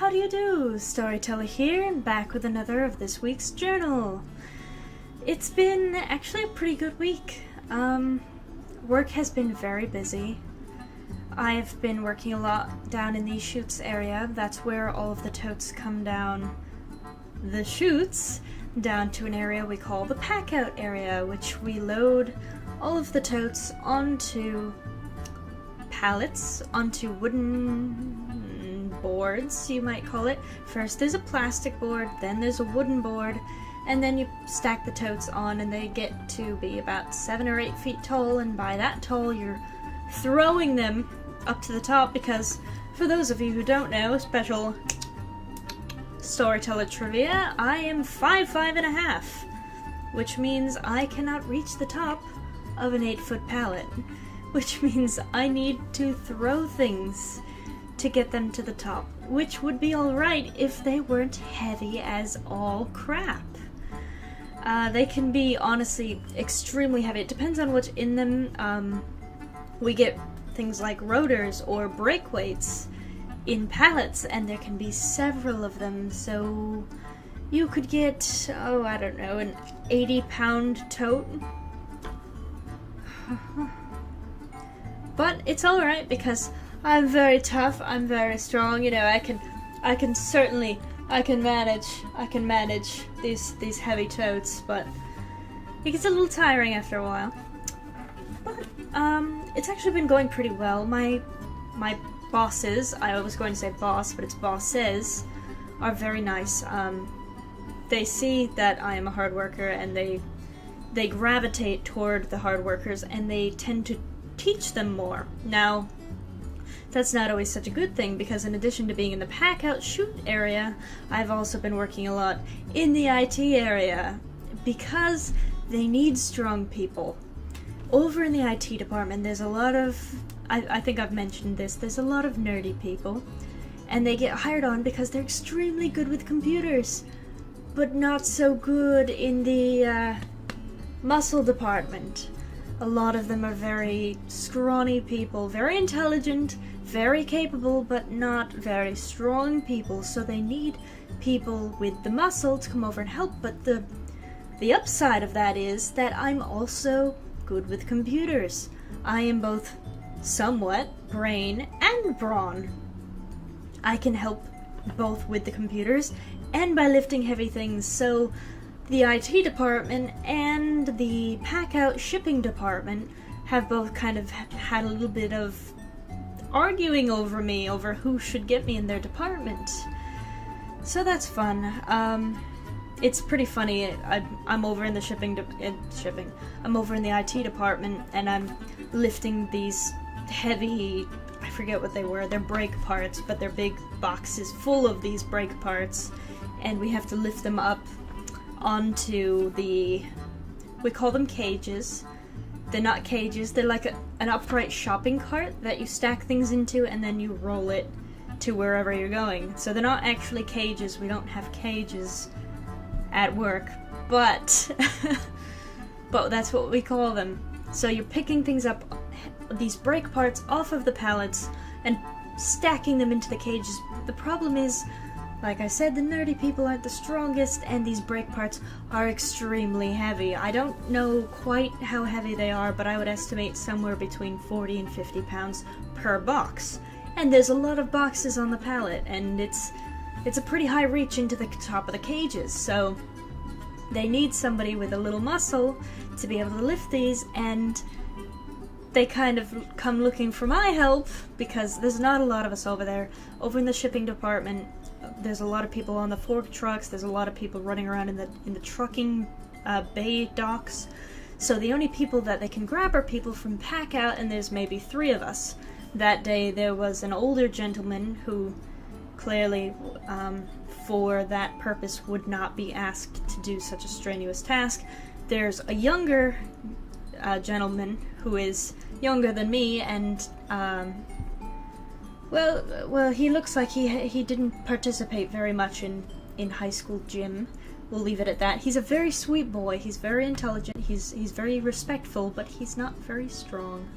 How do you do? Storyteller here, and back with another of this week's journal. It's been actually a pretty good week. Work has been very busy. I've been working a lot down in the chutes area. That's where all of the totes come down the chutes, down to an area we call the pack-out area, which we load all of the totes onto pallets, onto wooden boards, you might call it. First there's a plastic board, then there's a wooden board, and then you stack the totes on and they get to be about 7 or 8 feet tall, and by that tall you're throwing them up to the top because, for those of you who don't know, special storyteller trivia, I am 5'5½", which means I cannot reach the top of an 8-foot pallet, which means I need to throw things to get them to the top, which would be alright if they weren't heavy as all crap. They can be, honestly, extremely heavy. It depends on what's in them. We get things like rotors or brake weights in pallets, and there can be several of them, so you could get, I don't know, an 80-pound tote. But it's alright because I'm very tough, I'm very strong, you know, I can manage these heavy totes, but it gets a little tiring after a while. But it's actually been going pretty well. My bosses, I was going to say boss, but it's bosses, are very nice. They see that I am a hard worker, and they gravitate toward the hard workers, and they tend to teach them more. Now, that's not always such a good thing, because in addition to being in the pack-out chute area, I've also been working a lot in the IT area, because they need strong people. Over in the IT department, there's a lot of, I think I've mentioned this, there's a lot of nerdy people, and they get hired on because they're extremely good with computers, but not so good in the muscle department. A lot of them are very scrawny people, very intelligent, very capable, but not very strong people, so they need people with the muscle to come over and help. But the upside of that is that I'm also good with computers. I am both somewhat brain and brawn. I can help both with the computers and by lifting heavy things, so the IT department and the pack-out shipping department have both kind of had a little bit of arguing over me, over who should get me in their department. So that's fun. It's pretty funny. I'm over in the I'm over in the IT department, and I'm lifting these heavy, I forget what they were, they're brake parts, but they're big boxes full of these brake parts, and we have to lift them up onto we call them cages. They're not cages, they're like an upright shopping cart that you stack things into and then you roll it to wherever you're going. So they're not actually cages, we don't have cages at work, but but that's what we call them. So you're picking things up, these brake parts off of the pallets and stacking them into the cages. The problem is, like I said, the nerdy people aren't the strongest, and these brake parts are extremely heavy. I don't know quite how heavy they are, but I would estimate somewhere between 40 and 50 pounds per box. And there's a lot of boxes on the pallet, and it's a pretty high reach into the top of the cages, so they need somebody with a little muscle to be able to lift these, and they kind of come looking for my help, because there's not a lot of us over there. Over in the shipping department, there's a lot of people on the fork trucks, there's a lot of people running around in the trucking bay docks, so the only people that they can grab are people from pack-out, and there's maybe 3 of us. That day there was an older gentleman who clearly, for that purpose, would not be asked to do such a strenuous task. There's a younger gentleman who is younger than me, and well, he looks like he didn't participate very much in high school gym. We'll leave it at that. He's a very sweet boy. He's very intelligent. He's very respectful, but he's not very strong.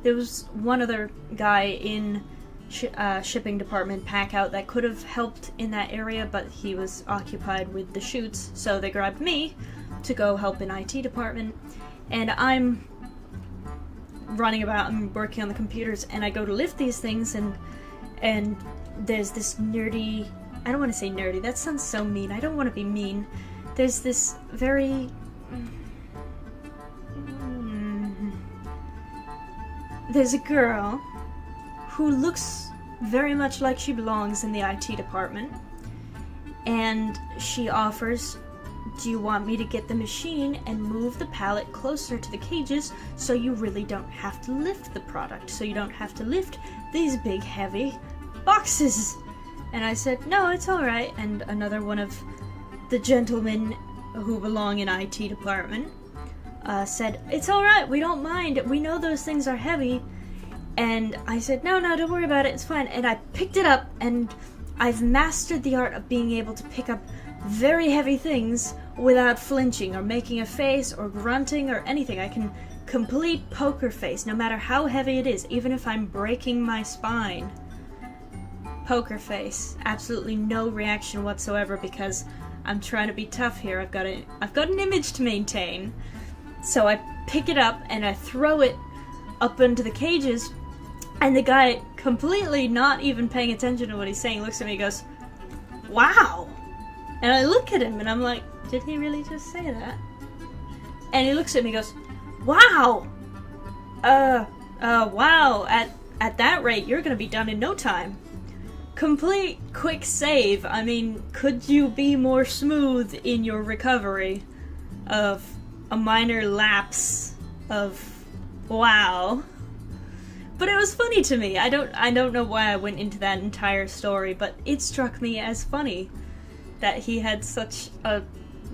There was one other guy in shipping department pack out that could have helped in that area, but he was occupied with the shoots, so they grabbed me to go help in IT department, and I'm running about and working on the computers, and I go to lift these things, and there's this nerdy, I don't want to say nerdy, that sounds so mean, I don't want to be mean, there's this very there's a girl who looks very much like she belongs in the IT department, and she offers, do you want me to get the machine and move the pallet closer to the cages so you really don't have to lift the product, so you don't have to lift these big heavy boxes? And I said, no, it's alright. And another one of the gentlemen who belong in IT department said, it's alright, we don't mind, we know those things are heavy. And I said, no, don't worry about it, it's fine. And I picked it up, and I've mastered the art of being able to pick up very heavy things without flinching or making a face or grunting or anything. I can complete poker face no matter how heavy it is, even if I'm breaking my spine. Poker face. Absolutely no reaction whatsoever because I'm trying to be tough here. I've got an image to maintain. So I pick it up and I throw it up into the cages, and the guy, completely not even paying attention to what he's saying, looks at me and goes, wow! And I look at him and I'm like, did he really just say that? And he looks at me and goes, wow! Wow, at that rate, you're gonna be done in no time. Complete quick save. I mean, could you be more smooth in your recovery of a minor lapse of wow? But it was funny to me. I don't know why I went into that entire story, but it struck me as funny that he had such a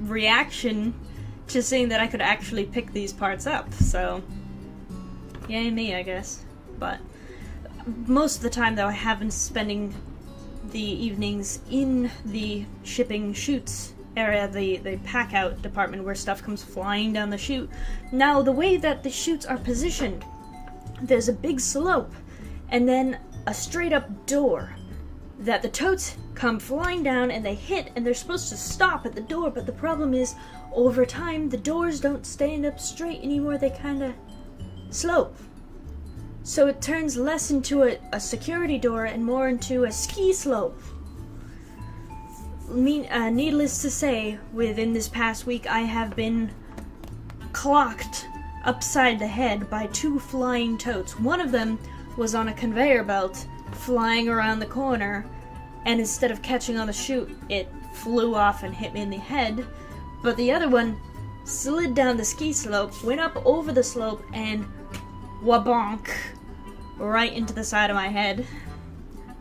reaction to seeing that I could actually pick these parts up. So, yay me, I guess. But most of the time, though, I have been spending the evenings in the shipping chutes area, the pack-out department where stuff comes flying down the chute. Now, the way that the chutes are positioned, there's a big slope, and then a straight-up door that the totes come flying down and they hit, and they're supposed to stop at the door, but the problem is, over time, the doors don't stand up straight anymore, they kinda slope. So it turns less into a security door and more into a ski slope. Needless to say, within this past week, I have been clocked upside the head by 2 flying totes. One of them was on a conveyor belt, flying around the corner, and instead of catching on the chute, it flew off and hit me in the head. But the other one slid down the ski slope, went up over the slope, and wabonk, right into the side of my head.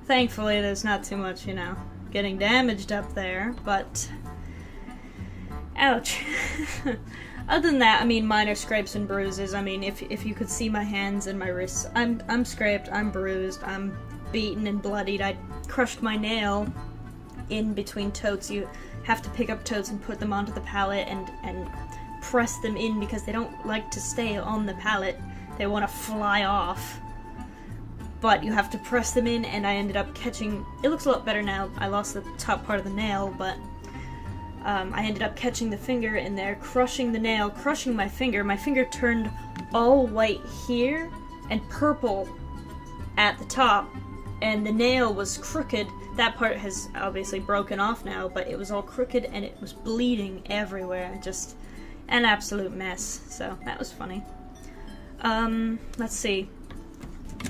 Thankfully, there's not too much, getting damaged up there, but ouch. Other than that, minor scrapes and bruises. If you could see my hands and my wrists, I'm scraped, I'm bruised, I'm beaten and bloodied. I crushed my nail in between totes. You have to pick up totes and put them onto the pallet and press them in because they don't like to stay on the pallet. They want to fly off. But you have to press them in, and I ended up catching... It looks a lot better now. I lost the top part of the nail, but I ended up catching the finger in there, crushing the nail, crushing my finger. My finger turned all white here and purple at the top, and the nail was crooked. That part has obviously broken off now, but it was all crooked and it was bleeding everywhere. Just an absolute mess. So that was funny. Let's see.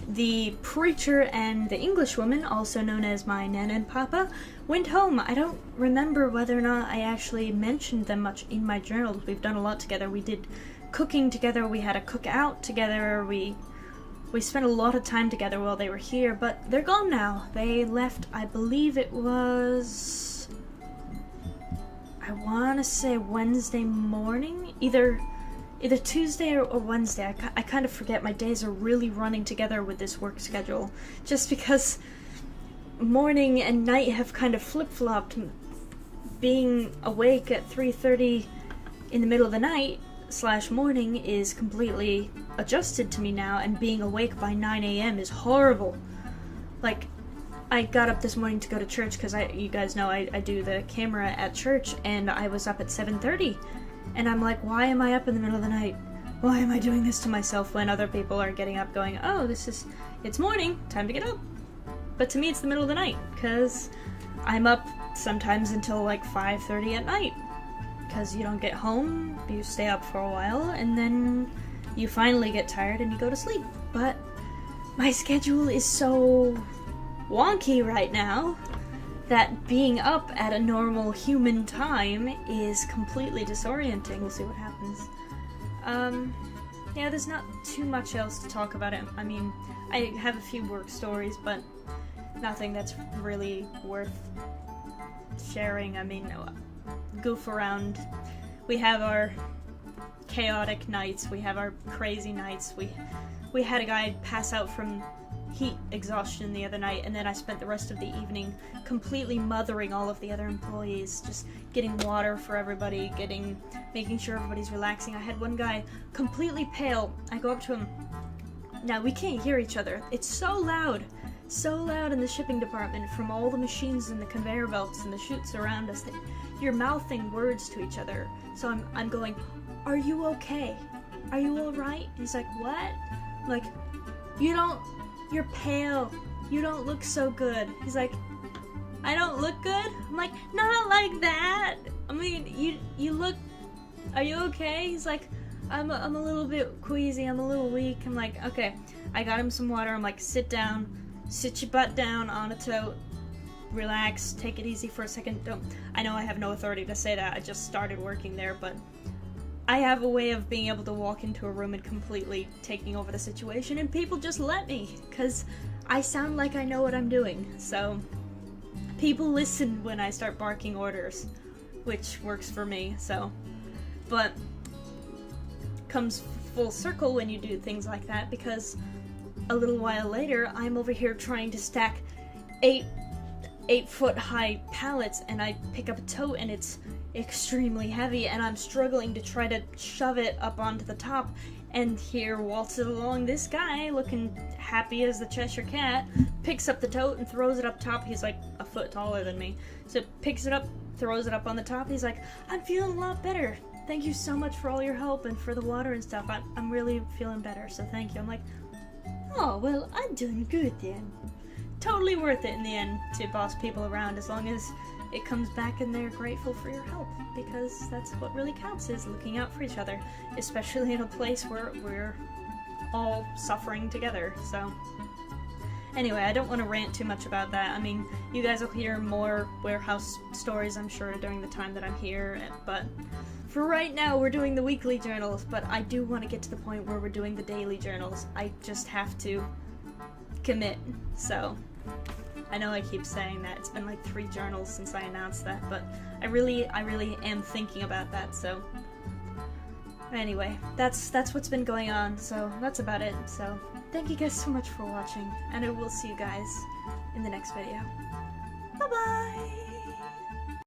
The preacher and the Englishwoman, also known as my Nana and Papa, went home. I don't remember whether or not I actually mentioned them much in my journals. We've done a lot together. We did cooking together, we had a cookout together, we spent a lot of time together while they were here, but they're gone now. They left, I believe it was... I want to say Wednesday morning? Either Tuesday or Wednesday. I kind of forget. My days are really running together with this work schedule. Just because morning and night have kind of flip-flopped. Being awake at 3:30 in the middle of the night / morning is completely adjusted to me now, and being awake by 9 a.m. is horrible. like, I got up this morning to go to church because you guys know I do the camera at church, and I was up at 7:30, and I'm like, why am I up in the middle of the night? Why am I doing this to myself when other people are getting up going, oh, it's morning, time to get up. But to me it's the middle of the night, because I'm up sometimes until like 5:30 at night, because you don't get home, you stay up for a while, and then you finally get tired and you go to sleep. But my schedule is so wonky right now that being up at a normal human time is completely disorienting. We'll see what happens. Yeah, there's not too much else to talk about it. I mean, I have a few work stories, but nothing that's really worth sharing. I mean, goof around. We have our chaotic nights, we have our crazy nights. We had a guy pass out from heat exhaustion the other night, and then I spent the rest of the evening completely mothering all of the other employees, just getting water for everybody, making sure everybody's relaxing. I had one guy completely pale. I go up to him. Now, we can't hear each other. It's so loud in the shipping department from all the machines and the conveyor belts and the chutes around us that you're mouthing words to each other. So I'm going, are you okay? Are you alright? He's like, what? I'm like, you're pale. You don't look so good. He's like, I don't look good? I'm like, not like that. I mean, you look, are you okay? He's like, I'm a little bit queasy. I'm a little weak. I'm like, okay. I got him some water. I'm like, sit down. Sit your butt down on a tote. Relax. Take it easy for a second. I know I have no authority to say that. I just started working there, but I have a way of being able to walk into a room and completely taking over the situation, and people just let me, because I sound like I know what I'm doing. So people listen when I start barking orders, which works for me. So, but comes full circle when you do things like that, because a little while later I'm over here trying to stack 8-foot high pallets, and I pick up a tote and it's extremely heavy, and I'm struggling to try to shove it up onto the top, and here waltzes along this guy looking happy as the Cheshire Cat, picks up the tote and throws it up top. He's like a foot taller than me, so picks it up, throws it up on the top. He's like, I'm feeling a lot better. Thank you so much for all your help and for the water and stuff. I'm really feeling better, so thank you. I'm like, oh, well, I'm doing good then. Totally worth it in the end to boss people around, as long as it comes back and they're grateful for your help, because that's what really counts, is looking out for each other, especially in a place where we're all suffering together. So anyway, I don't want to rant too much about that. I mean, you guys will hear more warehouse stories, I'm sure, during the time that I'm here, but for right now we're doing the weekly journals, but I do want to get to the point where we're doing the daily journals. I just have to commit. So I know I keep saying that. It's been like 3 journals since I announced that, but I really am thinking about that. So anyway, that's what's been going on. So that's about it. So thank you guys so much for watching, and I will see you guys in the next video. Bye bye.